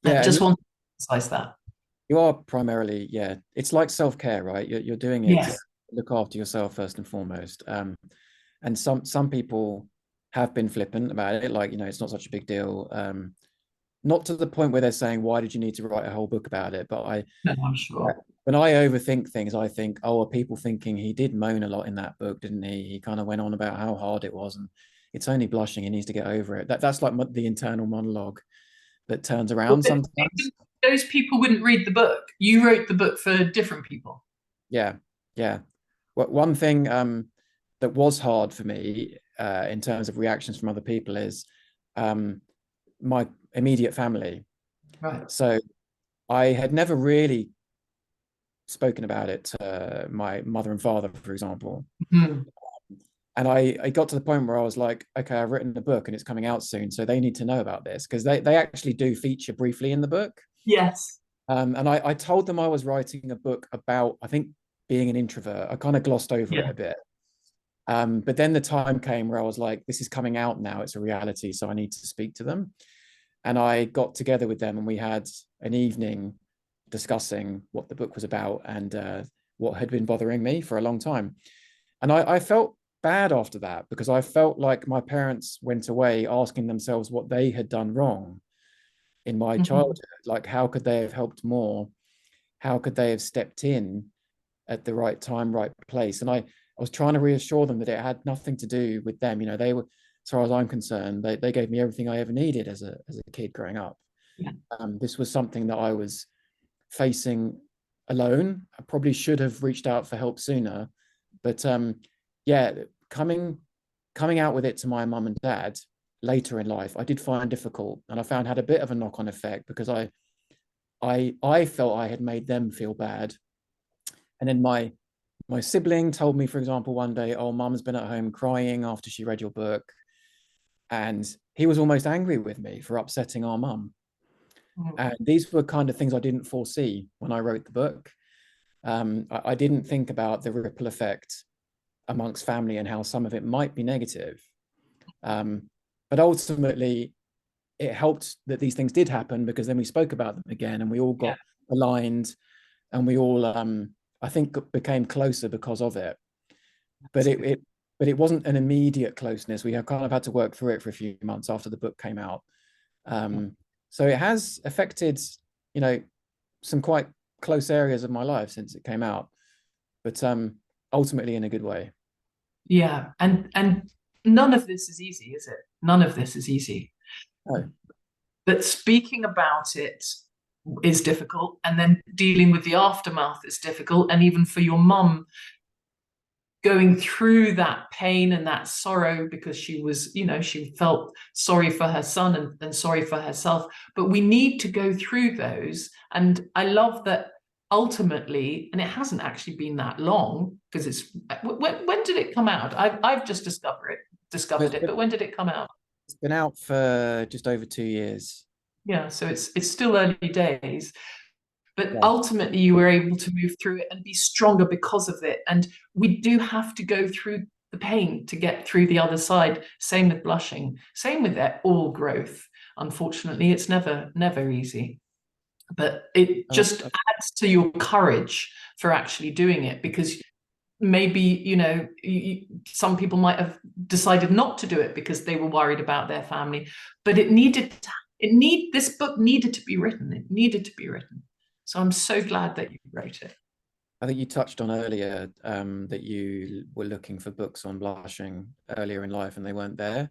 Speaker 2: Yeah,
Speaker 1: I just want to emphasize that.
Speaker 2: You are primarily, yeah, it's like self-care, right? You're doing it to look after yourself first and foremost. And some people have been flippant about it, like, it's not such a big deal. Not to the point where they're saying, why did you need to write a whole book about it? But
Speaker 1: I'm sure.
Speaker 2: When I overthink things, I think, oh, are people thinking he did moan a lot in that book, didn't he? He kind of went on about how hard it was, and it's only blushing, he needs to get over it. That's like the internal monologue that turns around sometimes.
Speaker 1: Those people wouldn't read the book. You wrote the book for different people.
Speaker 2: Yeah. One thing that was hard for me in terms of reactions from other people is my immediate family.
Speaker 1: Right.
Speaker 2: So I had never really spoken about it to my mother and father, for example.
Speaker 1: Mm-hmm.
Speaker 2: And I got to the point where I was like, okay, I've written a book and it's coming out soon, so they need to know about this, because they actually do feature briefly in the book.
Speaker 1: Yes.
Speaker 2: And I told them I was writing a book about, I think, being an introvert. I kind of glossed over it
Speaker 1: Yeah.
Speaker 2: a bit. But then the time came where I was like, this is coming out now. It's a reality. So I need to speak to them. And I got together with them and we had an evening discussing what the book was about and what had been bothering me for a long time. And I felt bad after that because I felt like my parents went away asking themselves what they had done wrong in my
Speaker 1: Mhm.
Speaker 2: childhood. Like, how could they have helped more? How could they have stepped in at the right time, right place? And I was trying to reassure them that it had nothing to do with them. You know, they were, as far as I'm concerned, they gave me everything I ever needed as a kid growing up.
Speaker 1: Yeah.
Speaker 2: This was something that I was facing alone. I probably should have reached out for help sooner, but yeah, coming out with it to my mum and dad later in life, I did find difficult, and I found had a bit of a knock-on effect because I felt I had made them feel bad, and then my sibling told me, for example, one day, "Oh, mum's been at home crying after she read your book," and he was almost angry with me for upsetting our mum.
Speaker 1: Mhm.
Speaker 2: And these were kind of things I didn't foresee when I wrote the book. I didn't think about the ripple effect amongst family and how some of it might be negative. Um, but ultimately, it helped that these things did happen because then we spoke about them again and we all
Speaker 1: Yeah.
Speaker 2: got aligned and we all, I think, became closer because of it. But
Speaker 1: Absolutely.
Speaker 2: but it wasn't an immediate closeness. We have kind of had to work through it for a few months after the book came out.
Speaker 1: Yeah.
Speaker 2: So it has affected, you know, some quite close areas of my life since it came out, but ultimately in a good way.
Speaker 1: Yeah. And none of this is easy, is it? None of this is easy.
Speaker 2: Oh,
Speaker 1: But speaking about it is difficult, and then dealing with the aftermath is difficult. And even for your mum, going through that pain and that sorrow because she was, she felt sorry for her son and sorry for herself. But we need to go through those. And I love that ultimately, and it hasn't actually been that long because when did it come out? I've just discovered
Speaker 2: it's
Speaker 1: it,
Speaker 2: been,
Speaker 1: but when did it come out?
Speaker 2: it's been out for just over 2 years.
Speaker 1: Yeah, so it's still early days. But
Speaker 2: Yeah.
Speaker 1: ultimately you were able to move through it and be stronger because of it. And we do have to go through the pain to get through the other side. Same with blushing, same with all growth. Unfortunately, it's never easy, but it
Speaker 2: And
Speaker 1: just adds to your courage for actually doing it, because maybe some people might have decided not to do it because they were worried about their family, but this book needed to be written. It needed to be written. So I'm so glad that you wrote it.
Speaker 2: I think you touched on earlier that you were looking for books on blushing earlier in life and they weren't there.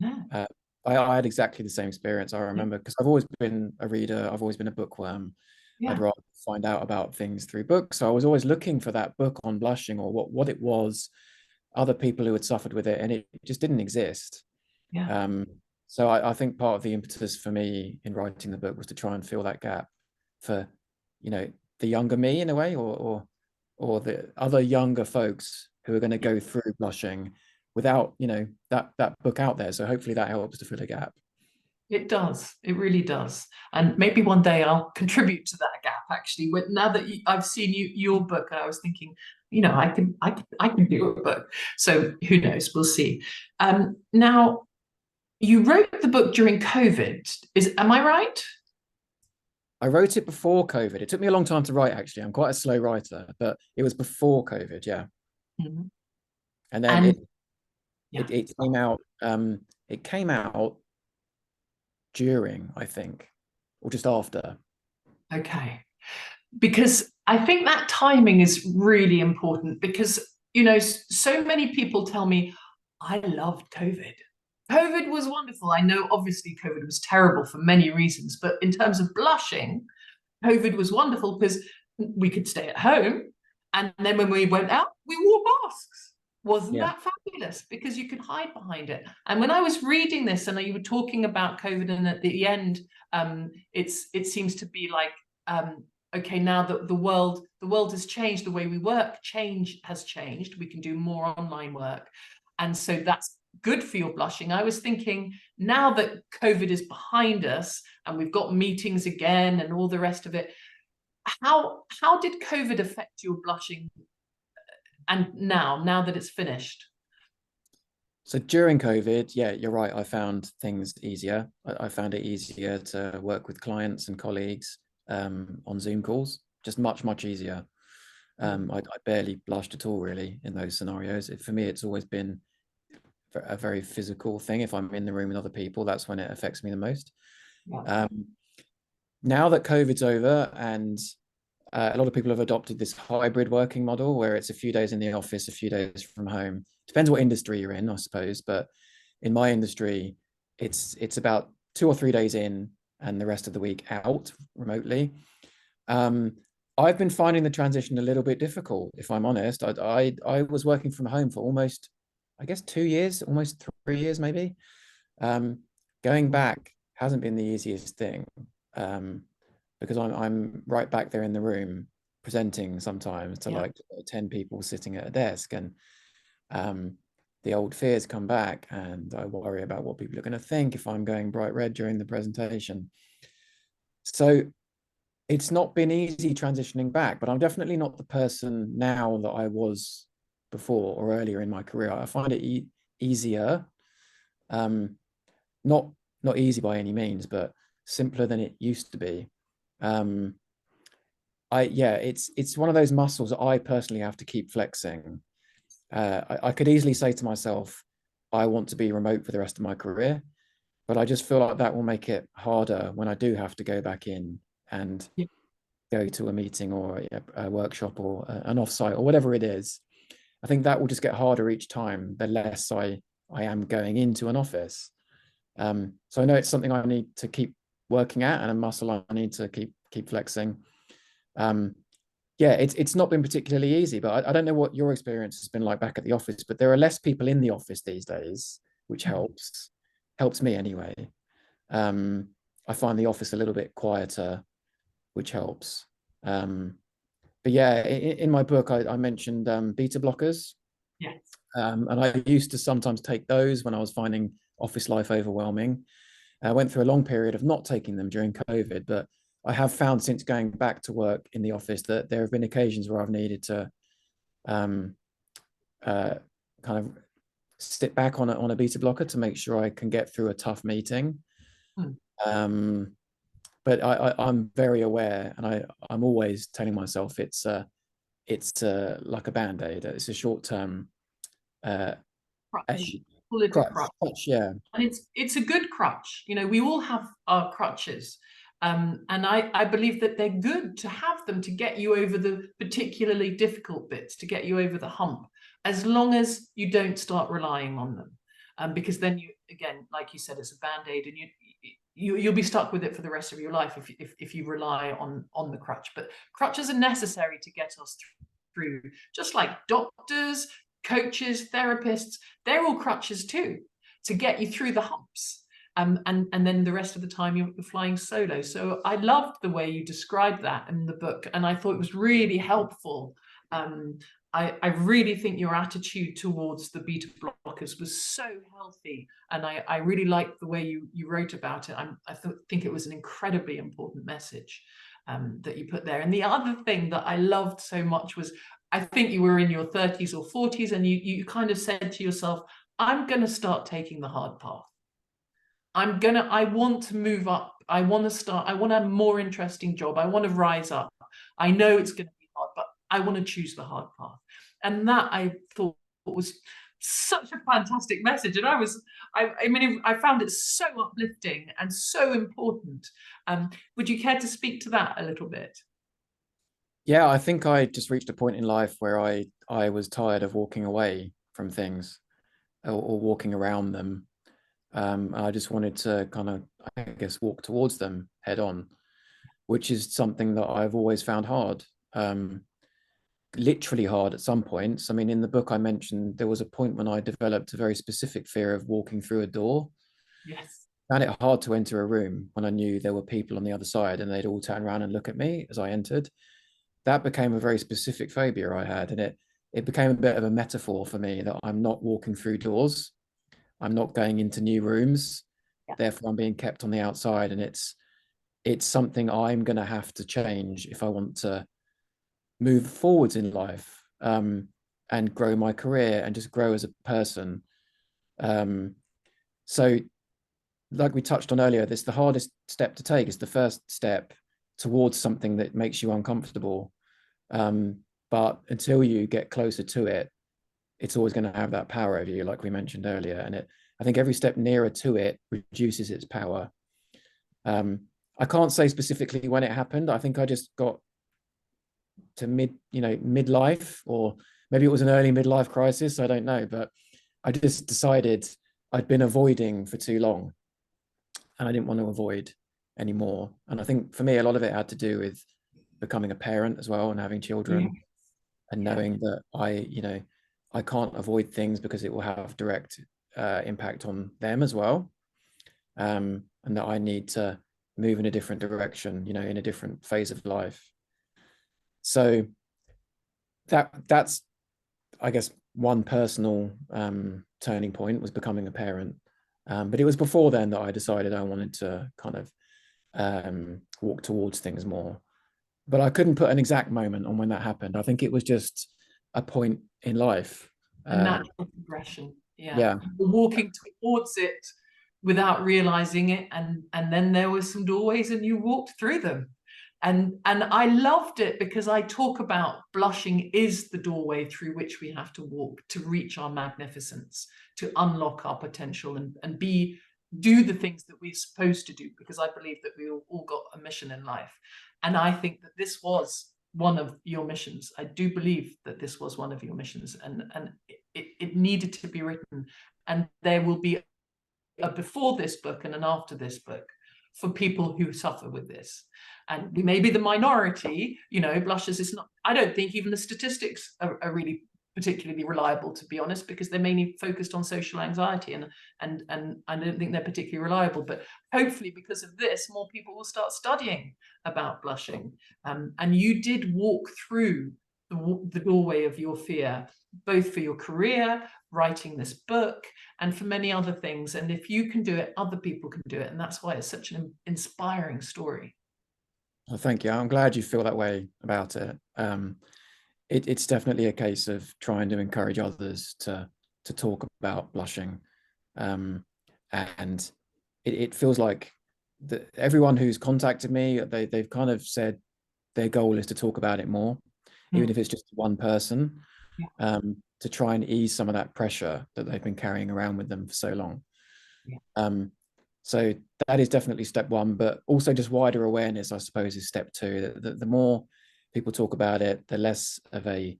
Speaker 1: Yeah,
Speaker 2: Uh, I had exactly the same experience. I remember because I've always been a reader, I've always been a bookworm. I'd
Speaker 1: yeah,
Speaker 2: rather find out about things through books. So I was always looking for that book on blushing or what it was, other people who had suffered with it, and it just didn't exist.
Speaker 1: yeah.
Speaker 2: Um, so I think part of the impetus for me in writing the book was to try and fill that gap for, you know, the younger me in a way, or the other younger folks who are going to go through blushing without, that book out there. So hopefully that helps to fill a gap.
Speaker 1: It does. It really does. And maybe one day I'll contribute to that gap. Actually, now that I've seen your book, I was thinking, I can do a book. So who knows? We'll see. Now you wrote the book during COVID. Am I right?
Speaker 2: I wrote it before COVID. It took me a long time to write, actually. I'm quite a slow writer, but it was before COVID, yeah.
Speaker 1: Mhm.
Speaker 2: And then
Speaker 1: And
Speaker 2: it
Speaker 1: yeah,
Speaker 2: it, it came out it came out during, I think, or just after.
Speaker 1: okay. Because I think that timing is really important, because so many people tell me, I loved COVID. COVID was wonderful. I know obviously COVID was terrible for many reasons, but in terms of blushing, COVID was wonderful because we could stay at home, and then when we went out we wore masks. Wasn't
Speaker 2: Yeah.
Speaker 1: that fabulous? Because you could hide behind it. And when I was reading this and you were talking about COVID, and at the end, it seems to be like, okay, now that the world has changed, the way we work has changed, we can do more online work, and so that's good for your blushing. I was thinking, Now that COVID is behind us and we've got meetings again and all the rest of it, how did COVID affect your blushing? And now that it's finished?
Speaker 2: So during COVID, yeah, you're right. I found things easier. I found it easier to work with clients and colleagues on Zoom calls, just much easier. I barely blushed at all, really, in those scenarios. For me, it's always been a very physical thing. If I'm in the room with other people, that's when it affects me the most.
Speaker 1: Yeah.
Speaker 2: Now that COVID's over and a lot of people have adopted this hybrid working model where it's a few days in the office, a few days from home. Depends what industry you're in, I suppose. But in my industry, it's about 2 or 3 days in and the rest of the week out remotely. I've been finding the transition a little bit difficult, if I'm honest. I was working from home for almost, I guess, 2 years, almost 3 years maybe. Going back hasn't been the easiest thing. Because I'm right back there in the room presenting sometimes to like 10 people sitting at a desk, and the old fears come back, and I worry about what people are going to think if I'm going bright red during the presentation. So it's not been easy transitioning back, but I'm definitely not the person now that I was before or earlier in my career. I find it easier, not easy by any means, but simpler than it used to be. It's one of those muscles that I personally have to keep flexing. I could easily say to myself, I want to be remote for the rest of my career, but I just feel like that will make it harder when I do have to go back in and go to a meeting or a workshop or an offsite or whatever it is. I think that will just get harder each time, the less I am going into an office. So I know it's something I need to keep working at and a muscle I need to keep flexing. It's not been particularly easy, but I don't know what your experience has been like back at the office, but there are less people in the office these days, which helps me anyway. I find the office a little bit quieter, which helps. But yeah, in my book, I mentioned beta blockers.
Speaker 1: Yes.
Speaker 2: And I used to sometimes take those when I was finding office life overwhelming. I went through a long period of not taking them during COVID, but I have found since going back to work in the office that there have been occasions where I've needed to kind of sit back on a beta blocker to make sure I can get through a tough meeting. But I'm very aware, and I'm always telling myself it's like a band-aid. It's a short-term
Speaker 1: crutch. Call it a crutch.
Speaker 2: Yeah.
Speaker 1: And it's a good crutch. You know, we all have our crutches. And I believe that they're good to have them to get you over the particularly difficult bits, to get you over the hump, as long as you don't start relying on them. Because then you, again, like you said, it's a band-aid, and you'll be stuck with it for the rest of your life if you rely on the crutch. But crutches are necessary to get us through, just like doctors, coaches, therapists, they're all crutches too, to get you through the humps. And then the rest of the time you're flying solo. So I loved the way you described that in the book, and I thought it was really helpful. I really think your attitude towards the beta blockers was so healthy, and I really liked the way you wrote about it. I think it was an incredibly important message that you put there. And the other thing that I loved so much was, I think you were in your 30s or 40s, and you kind of said to yourself, I'm going to start taking the hard path. I want to move up. I want a more interesting job. I want to rise up. I know it's going to be hard, but I want to choose the hard path. And that, I thought, was such a fantastic message. And I found it so uplifting and so important. Would you care to speak to that a little bit?
Speaker 2: Yeah, I think I just reached a point in life where I was tired of walking away from things or walking around them. I just wanted to kind of, I guess, walk towards them head on, which is something that I've always found hard, literally hard at some points. I mean, in the book I mentioned there was a point when I developed a very specific fear of walking through a door.
Speaker 1: Yes.
Speaker 2: I found it hard to enter a room when I knew there were people on the other side and they'd all turn around and look at me as I entered. That became a very specific phobia I had, and it became a bit of a metaphor for me that I'm not walking through doors. I'm not going into new rooms. therefore I'm being kept on the outside, and it's something I'm going to have to change if I want to move forwards in life, and grow my career and just grow as a person. So like we touched on earlier, the hardest step to take is the first step towards something that makes you uncomfortable. But until you get closer to it, it's always going to have that power over you, like we mentioned earlier. And I think every step nearer to it reduces its power. I can't say specifically when it happened. I think I just got to midlife, or maybe it was an early midlife crisis. I don't know, but I just decided I'd been avoiding for too long, and I didn't want to avoid anymore. And I think for me, a lot of it had to do with becoming a parent as well, and having children, and knowing that I can't avoid things because it will have direct impact on them as well, and that I need to move in a different direction, in a different phase of life. So that's, I guess, one personal turning point was becoming a parent. But it was before then that I decided I wanted to kind of walk towards things more. But I couldn't put an exact moment on when that happened. I think it was just a point in life.
Speaker 1: A natural progression.
Speaker 2: Yeah.
Speaker 1: Walking towards it without realizing it, and then there were some doorways and you walked through them. And I loved it because I talk about blushing is the doorway through which we have to walk to reach our magnificence, to unlock our potential, and do the things that we're supposed to do, because I believe that we all got a mission in life. And I think that this was one of your missions. I do believe that this was one of your missions, and it needed to be written. And there will be a before this book and an after this book for people who suffer with this. And we may be the minority, blushes is not, I don't think even the statistics are really particularly reliable, to be honest, because they're mainly focused on social anxiety, and I don't think they're particularly reliable. But hopefully, because of this, more people will start studying about blushing. And you did walk through the doorway of your fear, both for your career, writing this book, and for many other things. And if you can do it, other people can do it. And that's why it's such an inspiring story.
Speaker 2: Well, thank you. I'm glad you feel that way about it. It's definitely a case of trying to encourage others to talk about blushing. And it feels like everyone who's contacted me, they've kind of said their goal is to talk about it more, even if it's just one person, to try and ease some of that pressure that they've been carrying around with them for so long. So that is definitely step one, but also just wider awareness, I suppose, is step two. The more people talk about it, the less of a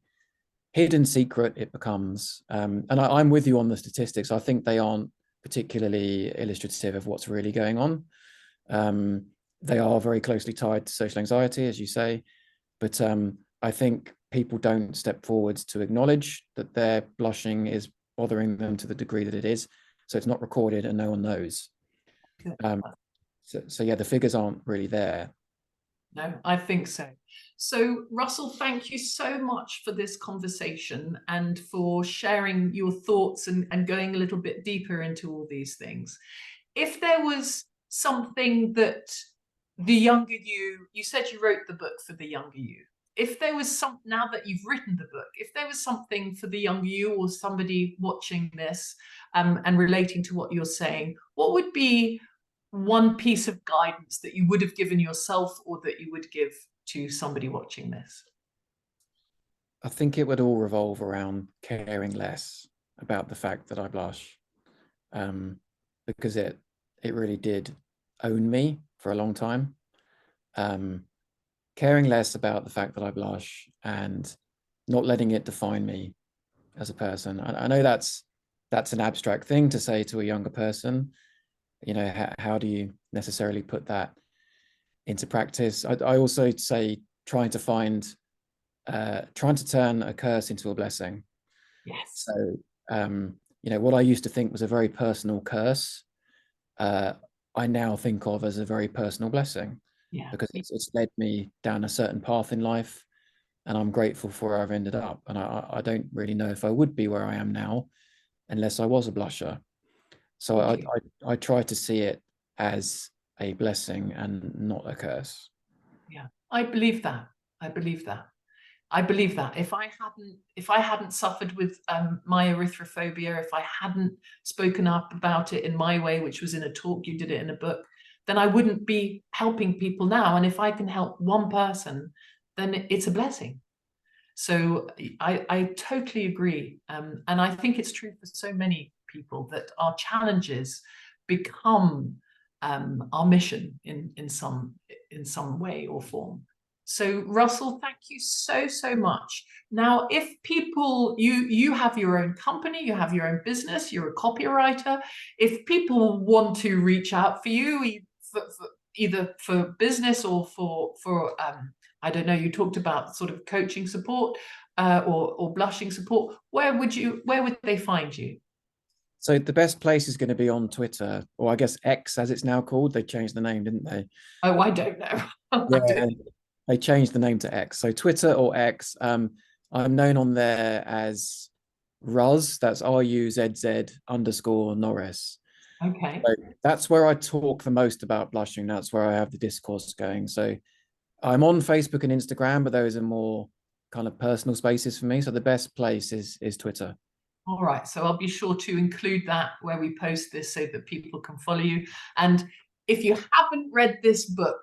Speaker 2: hidden secret it becomes. And I'm with you on the statistics. I think they aren't particularly illustrative of what's really going on. They are very closely tied to social anxiety, as you say, but I think people don't step forwards to acknowledge that their blushing is bothering them to the degree that it is. So it's not recorded and no one knows. So yeah, the figures aren't really there.
Speaker 1: No, I think so. So Russell, thank you so much for this conversation and for sharing your thoughts and going a little bit deeper into all these things. If there was something that the younger you said you wrote the book for the younger you. If there was now that you've written the book, if there was something for the younger you or somebody watching this and relating to what you're saying, what would be one piece of guidance that you would have given yourself or that you would give to somebody watching this?
Speaker 2: I think it would all revolve around caring less about the fact that I blush, because it really did own me for a long time. Caring less about the fact that I blush and not letting it define me as a person. I know that's an abstract thing to say to a younger person. How do you necessarily put that into practice? I also say trying to turn a curse into a blessing.
Speaker 1: Yes.
Speaker 2: So what I used to think was a very personal curse, I now think of as a very personal blessing, because it's led me down a certain path in life, and I'm grateful for where I've ended up. And I don't really know if I would be where I am now unless I was a blusher. So
Speaker 1: Thank you.
Speaker 2: I try to see it as a blessing and not a curse.
Speaker 1: Yeah, I believe that. I believe that. I believe that if I hadn't suffered with my erythrophobia, if I hadn't spoken up about it in my way, which was in a talk, you did it in a book, then I wouldn't be helping people now. And if I can help one person, then it's a blessing. So I totally agree. And I think it's true for so many people that our challenges become our mission in some way or form. So Russell, thank you so much. Now, if people, you have your own company, you have your own business, you're a copywriter. If people want to reach out for you, either for business or for I don't know, you talked about sort of coaching support or blushing support. Where would they find you?
Speaker 2: So the best place is going to be on Twitter, or I guess X as it's now called. They changed the name, didn't they?
Speaker 1: Oh, I don't know. I
Speaker 2: Yeah,
Speaker 1: don't.
Speaker 2: they changed the name to X. So Twitter or X. I'm known on there as Ruz. That's RUZZ_Norris.
Speaker 1: Okay.
Speaker 2: So that's where I talk the most about blushing. That's where I have the discourse going. So I'm on Facebook and Instagram, but those are more kind of personal spaces for me. So the best place is Twitter.
Speaker 1: All right. So I'll be sure to include that where we post this so that people can follow you. And if you haven't read this book,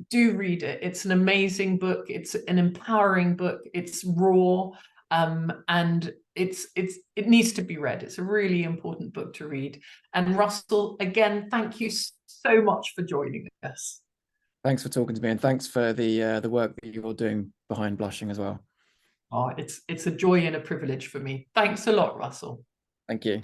Speaker 1: do read it. It's an amazing book. It's an empowering book. It's raw, and it needs to be read. It's a really important book to read. And Russell, again, thank you so much for joining us.
Speaker 2: Thanks for talking to me, and thanks for the work that you're doing behind blushing as well.
Speaker 1: Oh, it's a joy and a privilege for me. Thanks a lot, Russell.
Speaker 2: Thank you.